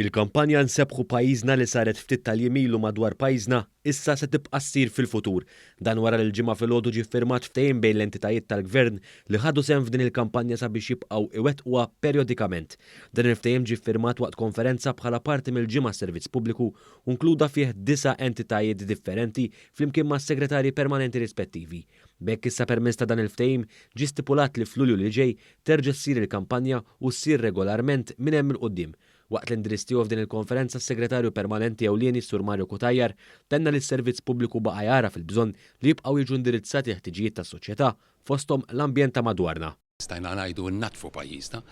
Il-kampanja Nsebħu pajjiżna li saret ftit tal-jimilu madwar pajjiżna issa se tibqa' ssir fil-futur. Dan wara li l-ġimgħa filgħodu ġie ffirmat ftehim bejn l-entitajiet tal-Gvern li ħadu sehem f'din il-kampanja sabiex jibqgħu iwettquha perjodikament. Dan il-ftehim ġie ffirmat waqt konferenza bħala parti mill-ġimgħa servizz pubbliku u nkluda fih 9 entitajiet differenti flimkien mas-segretarji permanenti rispettivi. B'hekk issa permezz ta' dan il-ftehim ġie stipulat li f'Lulju li ġej terġa' ssir il-kampanja u ssir regolarment minn hemm il quddiem. Waqt l-indirizz tiegħu f'din il-konferenza s-segretarju permanenti ewlieni Sur Mario Kutajjar tenna li s-servizz pubbliku baqa' jara fil-bżonn li jibqgħu jiġu indirizzati ħtiġijiet tas-soċjetà fosthom l-ambjent ta' madwarna. Stajna ngħidu nnatfu pajjiżna,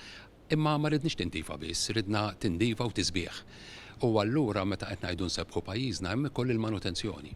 imma ma ridniex tindifa biss, ridna tindifa u tisbieħ. U allura meta qed ngħidu nsebħu pajjiżna hemm ukoll il-manutenzjoni.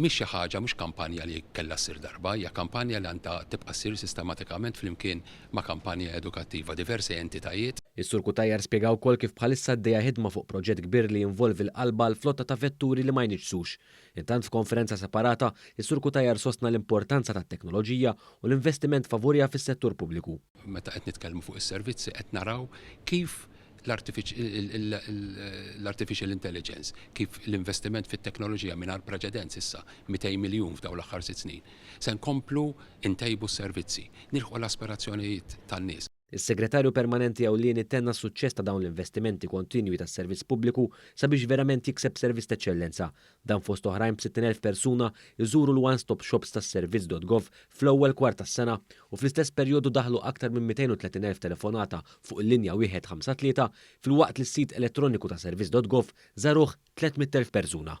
Mhix xi ħaġa mhux kampanja li kellha ssir darba, hija kampanja li għandha tibqa' ssir sistematikament flimkien ma' kampanja edukattiva diversi entitajiet. Is-Sur Kutajjar spjegaw wkoll kif bħalissa għaddejja ħidma fuq proġett kbir li jinvolvi l-qalba l-flotta ta' vetturi li ma jniġsux. Intant f'konferenza separata, is-Sur Kutajjar sostna l-importanza tat-teknoloġija u l-investiment favorija fis-settur pubbliku. Meta qed nitkellmu fuq is-servizzi qed naraw kif l-artificial intelligence, kif l-investiment fit-teknoloġija mingħajr preċedent issa 200 miljun f'dawn l-aħħar 6 snin. Se nkomplu ntejbu s-servizzi, nilħu l-aspirazzjonijiet tan-nies. Is-Segretarju Permanenti ewlieni tenna s-suċċess ta' dawn l-investimenti kontinwi tas-servizz pubbliku sabiex verament jikseb servizz ta' eċċellenza. Dan fost oħrajn b'60,000 persuna iżuru l-one-stop shops tas-servizz.gov fl-ewwel kwart tas-sena u fl-istess perjodu daħlu aktar minn 230,000 telefonata fuq il-linja 153 filwaqt li s-sit elettroniku ta' servizz.gov żaruh 300,000 persuna.